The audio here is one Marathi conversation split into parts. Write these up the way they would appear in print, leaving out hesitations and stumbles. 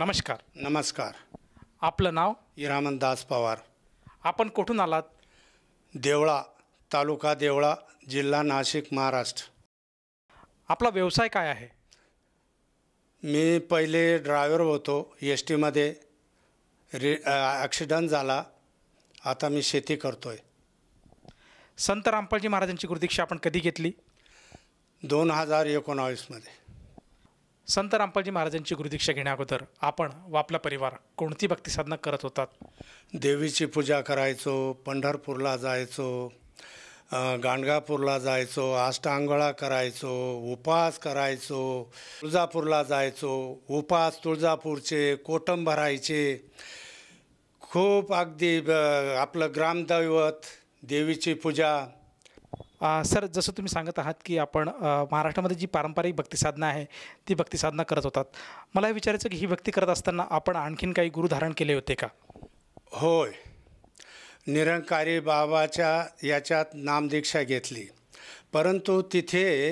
नमस्कार. नमस्कार. आपलं नाव? इरामनदास पवार. आपण कुठून आलात? देवळा, तालुका देवळा, जिल्हा नाशिक, महाराष्ट्र. आपला व्यवसाय काय आहे? मी पहिले ड्रायव्हर होतो एस-टीमध्ये. ॲक्सिडंट झाला. आता मी शेती करतोय. संत रामपालजी महाराजांची गुरुदीक्षा आपण कधी घेतली? 2019 मध्ये. संत रामपालजी महाराजांची गुरुदीक्षा घेण्याअगोदर आपण व आपला परिवार कोणती भक्तिसाधना करत होतात? देवीची पूजा करायचो, पंढरपूरला जायचो, गाणगापूरला जायचो, अष्टांगोळा करायचो, उपवास करायचो, तुळजापूरला जायचो. उपवास तुळजापूरचे, कोटम भरायचे. खूप अगदी आपलं ग्रामदैवत, देवीची पूजा. सर, जसं तुम्ही सांगत आहात की आपण महाराष्ट्रामध्ये जी पारंपरिक भक्तिसाधना आहे ती भक्तिसाधना करत होतात. मला हे विचारायचं की ही भक्ती करत असताना आपण आणखीन काही गुरु धारण केले होते का? होय. निरंकारी बाबाच्या याच्यात नामदीक्षा घेतली. परंतु तिथे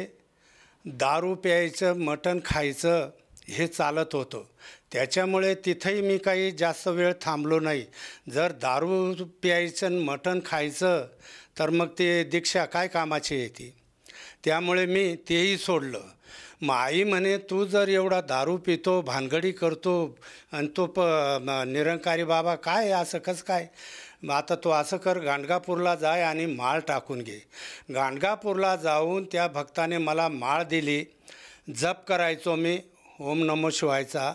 दारू प्यायचं, मटण खायचं हे चालत होतं. त्याच्यामुळे तिथेही मी काही जास्त वेळ थांबलो नाही. जर दारू प्यायचं आणि मटण खायचं तर मग ते दीक्षा काय कामाची येते. त्यामुळे मी तेही सोडलं. मग आई म्हणे, तू जर एवढा दारू पितो, भानगडी करतो आणि तो निरंकारी बाबा काय असं कसं काय. आता तो असं कर, गाणगापूरला जाय आणि माळ टाकून घे. गाणगापूरला जाऊन त्या भक्ताने मला माळ दिली. जप करायचो मी ओम नमो शिवायचा.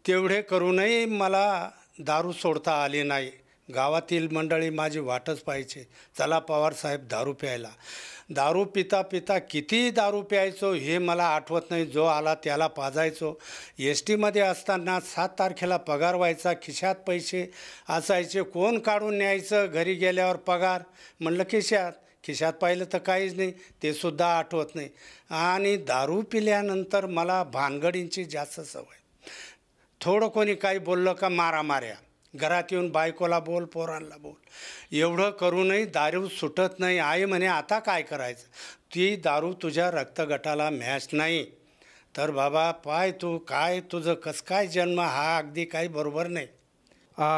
तेवढे करूनही मला दारू सोडता आली नाही. गावातील मंडळी माझी वाटच पाहिजे, चला पवारसाहेब दारू प्यायला. दारू पिता पिता किती दारू प्यायचो हे मला आठवत नाही. जो आला त्याला पाजायचो. एस-टीमध्ये असताना 7 तारखेला पगार व्हायचा. खिशात पैसे असायचे. कोण काढून न्यायचं घरी गेल्यावर पगार? म्हणलं खिशात पाहिलं तर काहीच नाही. ते सुद्धा आठवत नाही. आणि दारू पिल्यानंतर मला भानगडींची जास्त सवय. थोडं कोणी काही बोललं का मारामाऱ्या. घरात येऊन बायकोला बोल, पोरांना बोल. एवढं करूनही दारू सुटत नाही. आई म्हणे, आता काय करायचं? ती दारू तुझ्या रक्तगटाला मॅच नाही. तर बाबा पाय तू काय तुझं कसं काय जन्म हा अगदी काही बरोबर नाही.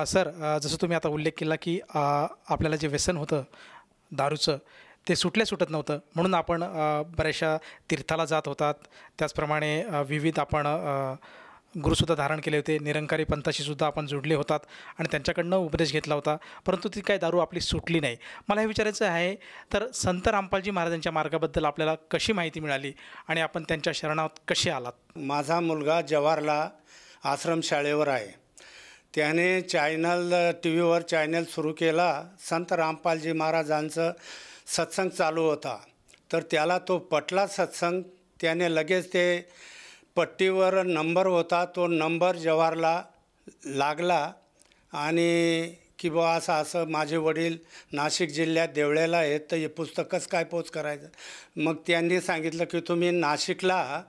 सर, जसं तुम्ही आता उल्लेख केला की आपल्याला जे व्यसन होतं दारूचं ते सुटत नव्हतं, म्हणून आपण बऱ्याचशा तीर्थाला जात होतात. त्याचप्रमाणे विविध आपण गुरुसुद्धा धारण केले होते. निरंकारी पंथाशीसुद्धा आपण जोडले होतात आणि त्यांच्याकडनं उपदेश घेतला होता. परंतु ती काय दारू आपली सुटली नाही. मला हे विचारायचं आहे, तर संत रामपालजी महाराजांच्या मार्गाबद्दल आपल्याला कशी माहिती मिळाली आणि आपण त्यांच्या शरणात कसे आलात? माझा मुलगा जवाहरला आश्रमशाळेवर आहे. त्याने टी व्हीवर चॅनल सुरू केला. संत रामपालजी महाराजांचं सत्संग चालू होता. तर त्याला तो पटला सत्संग. त्याने लगेच ते पट्टीवर नंबर होता, तो नंबर जवाहरला लागला आणि की बा असं माझे वडील नाशिक जिल्ह्यात देवळ्याला आहेत, तर हे पुस्तक कसं काय पोच करायचं. मग त्यांनी सांगितलं की तुम्ही नाशिकला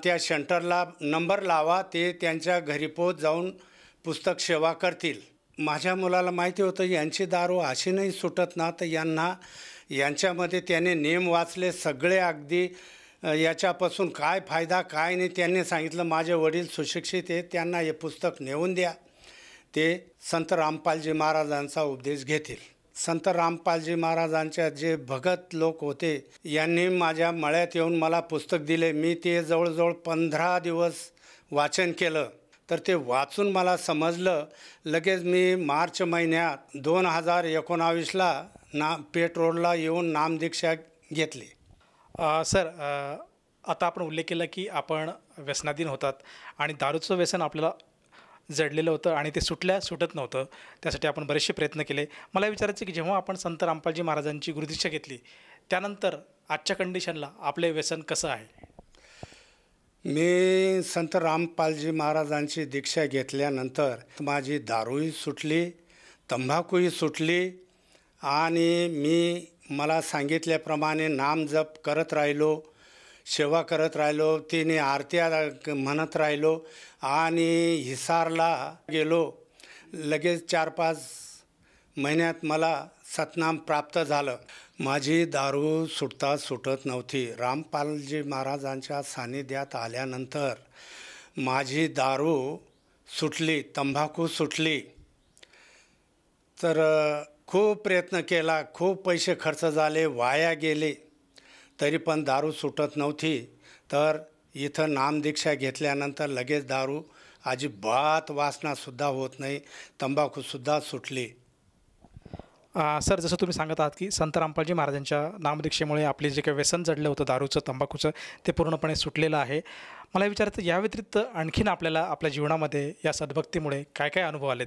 त्या सेंटरला नंबर लावा, ते त्यांच्या घरी पोच जाऊन पुस्तक सेवा करतील. माझ्या मुलाला माहिती होतं यांची दारू अशी नाही सुटत ना, तर यांच्यामध्ये त्याने नियम वाचले सगळे अगदी. याच्यापासून काय फायदा काय नाही त्यांनी सांगितलं. माझे वडील सुशिक्षित आहेत, त्यांना हे पुस्तक नेऊन द्या, ते संत रामपालजी महाराजांचा उपदेश घेतील. संत रामपालजी महाराजांच्या जे भगत लोक होते यांनी माझ्या मळ्यात येऊन मला पुस्तक दिले. मी ते जवळजवळ 15 दिवस वाचन केलं. तर ते वाचून मला समजलं. लगेच मी मार्च महिन्यात 2019ला पेठ रोडला येऊन नामदीक्षा घेतली. सर, आता आपण उल्लेख केला की आपण व्यसनाधीन होतात आणि दारूचं व्यसन आपल्याला जडलेलं होतं आणि ते सुटत नव्हतं. त्यासाठी आपण बरेचसे प्रयत्न केले. मला विचारायचं की जेव्हा आपण संत रामपालजी महाराजांची गुरुदीक्षा घेतली त्यानंतर आजच्या कंडिशनला आपले व्यसन कसं आहे? मी संत रामपालजी महाराजांची दीक्षा घेतल्यानंतर माझी दारूही सुटली, तंबाखूही सुटली आणि मला सांगितल्याप्रमाणे नामजप करत राहिलो, सेवा करत राहिलो, तिने आरत्या म्हणत राहिलो आणि हिसारला गेलो. लगेच 4-5 महिन्यात मला सतनाम प्राप्त झालं. माझी दारू सुटत नव्हती. रामपालजी महाराजांच्या सानिध्यात आल्यानंतर माझी दारू सुटली, तंबाखू सुटली. तर खूप प्रयत्न केला, खूप पैसे खर्च झाले, वाया गेले, तरी पण दारू सुटत नव्हती. तर इथं नामदीक्षा घेतल्यानंतर लगेच दारू अजिबात वासनासुद्धा होत नाही, तंबाखूसुद्धा सुटली. सर, जसं तुम्ही सांगत आहात की संत रामपालजी महाराजांच्या नामदीक्षेमुळे आपले जे काही व्यसन जडलं होतं दारूचं, तंबाखूचं, ते पूर्णपणे सुटलेलं आहे. मला विचारायचं, या व्यतिरिक्त आणखीन आपल्याला आपल्या जीवनामध्ये या सद्भक्तीमुळे काय काय अनुभव आलेत?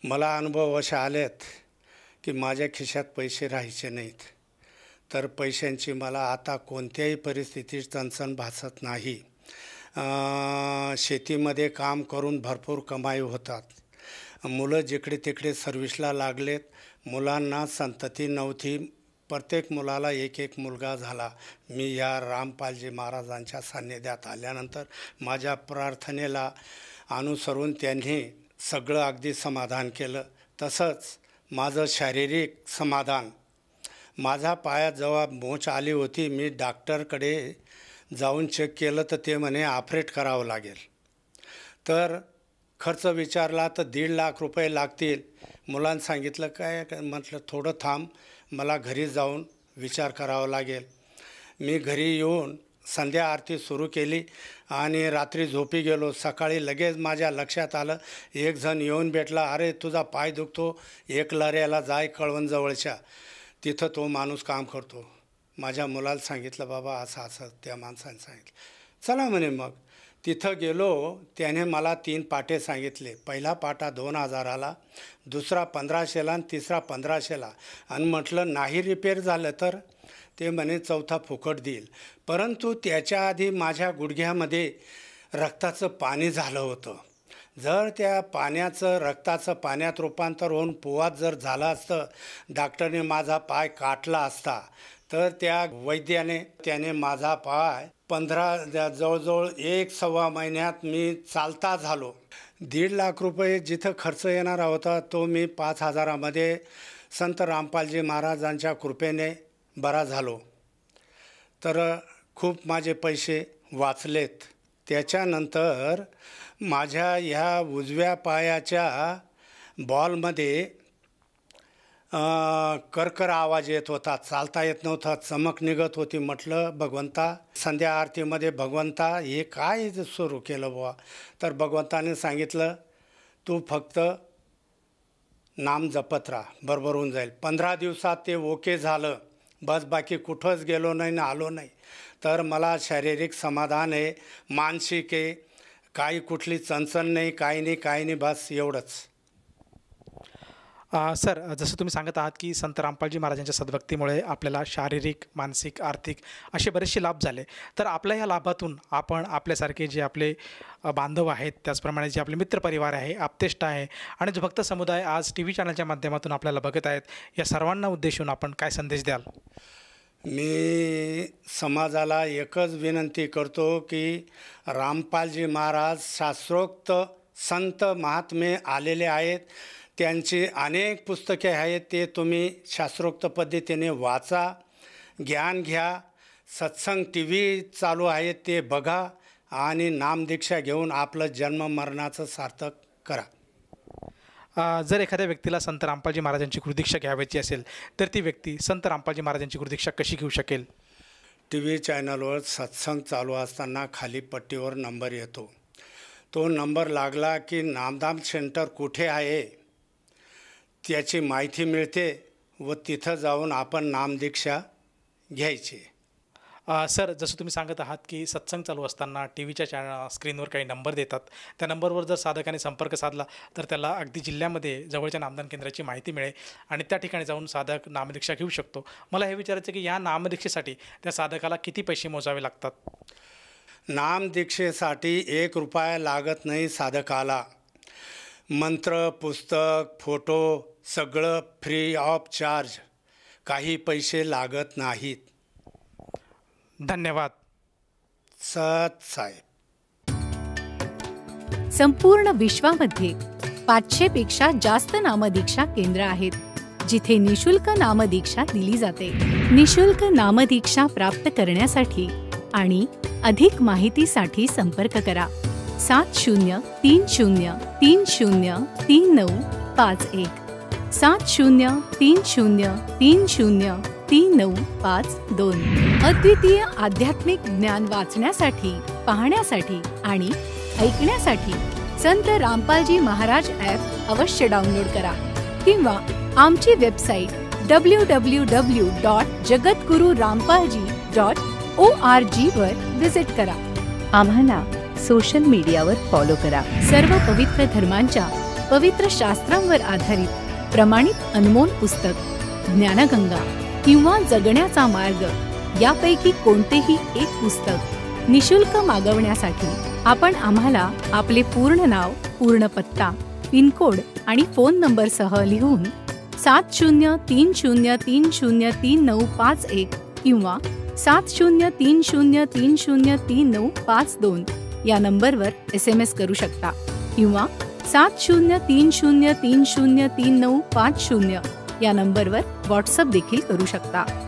मला अनुभव असे आलेत की माझ्या खिशात पैसे राहायचे नाहीत, तर पैशांची मला आता कोणत्याही परिस्थितीत चणचण भासत नाही. शेतीमध्ये काम करून भरपूर कमाई होतात. मुलं जिकडे तिकडे सर्व्हिसला लागलेत, मुलांना संतती नव्हती, प्रत्येक मुलाला एक एक मुलगा झाला. मी या रामपालजी महाराजांच्या सान्निध्यात आल्यानंतर माझ्या प्रार्थनेला अनुसरून त्यांनी सगळं अगदी समाधान केलं. तसंच माझं शारीरिक समाधान, माझ्या पायात जेव्हा मोच आली होती, मी डॉक्टरकडे जाऊन चेक केलं तर ते म्हणे ऑपरेट करावं लागेल. तर खर्च विचारला तर 1.5 लाख रुपये लागतील. मुलांनी सांगितलं काय, म्हटलं थोडं थांब, मला घरी जाऊन विचार करावा लागेल. मी घरी येऊन संध्या आरती सुरू केली आणि रात्री झोपी गेलो. सकाळी लगेच माझ्या लक्षात आलं, एक जण येऊन भेटला, अरे तुझा पाय दुखतो, एक लऱ्याला जाय कळवणजवळच्या, तिथं तो माणूस काम करतो. माझ्या मुलाला सांगितलं, बाबा असं असं त्या माणसाने सांगितलं. चला म्हणे. मग तिथं गेलो. त्याने मला 3 पाटे सांगितले. पहिला पाटा 2000ला, दुसरा 1500ला आणि तिसरा 1500ला. आणि म्हटलं नाही रिपेअर झालं तर ते म्हणे चौथा फुकट देईल. परंतु त्याच्या आधी माझ्या गुडघ्यामध्ये रक्ताचं पाणी झालं होतं. जर त्या पाण्याचं रक्ताचं पाण्यात रूपांतर होऊन पोवात जर झालं असतं, डॉक्टरने माझा पाय काटला असता, तर त्या वैद्याने त्याने माझा पाय जवळजवळ 1-1.25 महिन्यात मी चालता झालो. 1.5 लाख रुपये जिथं खर्च येणारा होता तो मी 5,000मध्ये संत रामपालजी महाराजांच्या कृपेने बरा झालो. तर खूप माझे पैसे वाचलेत. त्याच्यानंतर माझ्या ह्या उजव्या पायाच्या बॉलमध्ये करकर आवाज येत होता, चालता येत नव्हता, चमक निघत होती. म्हटलं भगवंता, संध्या आरतीमध्ये भगवंता हे काय सुरू केलं बुवा? तर भगवंताने सांगितलं, तू फक्त नाम जपत राहा, बरोबर होऊन जाईल. 15 दिवसात ते ओके झालं. बस बाकी कुठंच गेलो नाही ना आलो नाही. तर मला शारीरिक समाधान आहे, मानसिक आहे, काही कुठली चणचण नाही, काही नाही, बस एवढंच. सर, जसं तुम्ही सांगत आहात की संत रामपालजी महाराजांच्या सद्भक्तीमुळे आपल्याला शारीरिक, मानसिक, आर्थिक असे बरेचसे लाभ झाले. तर आपल्या ह्या लाभातून आपण आपल्यासारखे जे आपले बांधव आहेत, त्याचप्रमाणे जे आपले मित्रपरिवार आहे, आप्तेष्ट आहे आणि जो भक्त समुदाय आज TV चॅनलच्या माध्यमातून आपल्याला बघत आहेत, या सर्वांना उद्देशून आपण काय संदेश द्याल? मी समाजाला एकच विनंती करतो की रामपालजी महाराज शास्त्रोक्त संत महात्मे आलेले आहेत. त्यांची अनेक पुस्तके आहेत, ते तुम्ही शास्त्रोक्त पद्धतीने वाचा, ज्ञान घ्या. सत्संग TV चालू आहेत ते बघा आणि नामदीक्षा घेऊन आपलं जन्म मरणाचं सार्थक करा. जर एखाद्या व्यक्तीला संत रामपालजी महाराजांची गुरुदीक्षा घ्यावयाची असेल तर ती व्यक्ती संत रामपालजी महाराजांची गुरुदीक्षा कशी घेऊ शकेल? TV चॅनलवर सत्संग चालू असताना खाली पट्टीवर नंबर येतो. तो नंबर लागला की नामधाम सेंटर कुठे आहे त्याची माहिती मिळते व तिथं जाऊन आपण नामदीक्षा घ्यायची. सर, जसं तुम्ही सांगत आहात की सत्संग चालू असताना TVच्या स्क्रीनवर काही नंबर देतात, त्या नंबरवर जर साधकाने संपर्क साधला तर त्याला अगदी जिल्ह्यामध्ये जवळच्या नामदान केंद्राची माहिती मिळेल आणि त्या ठिकाणी जाऊन साधक नामदीक्षा घेऊ शकतो. मला हे विचारायचं की या नामदीक्षेसाठी त्या साधकाला किती पैसे मोजावे लागतात? नामदीक्षेसाठी 1 रुपया लागत नाही साधकाला. मंत्र, पुस्तक, फोटो सगळं फ्री ऑफ चार्ज, काही पैसे लागत नाहीत. धन्यवाद. सत साहेब. संपूर्ण विश्वामध्ये 500 पेक्षा जास्त नामदीक्षा केंद्र आहेत, जिथे निशुल्क नामदीक्षा दिली जाते. निशुल्क नामदीक्षा प्राप्त करण्यासाठी आणि अधिक माहितीसाठी संपर्क करा. 7030303951 7030303952. अद्वितीय आध्यात्मिक ज्ञान वाचण्यासाठी, पाहण्यासाठी आणि ऐकण्यासाठी संत रामपालजी महाराज ॲप अवश्य डाउनलोड करा किंवा आमची वेबसाईट www.jagatgururampalji.org वर विजिट करा. आम्हाला सोशल मीडियावर फॉलो करा. सर्व पवित्र धर्मांच्या पवित्र शास्त्रांवर आधारित प्रमाणित अनमोल पुस्तक ज्ञानगंगा किंवा जगण्याचा मार्ग यापैकी कोणतेही एक पुस्तक निशुल्क मागवण्यासाठी आपण आम्हाला आपले पूर्ण नाव, पूर्ण पत्ता, पिनकोड आणि फोन नंबरसह लिहून 7030303951 किंवा 7030303952 या नंबरवर SMS करू शकता किंवा 7030303950 या नंबरवर व्हॉट्सअप देखील करू शकता.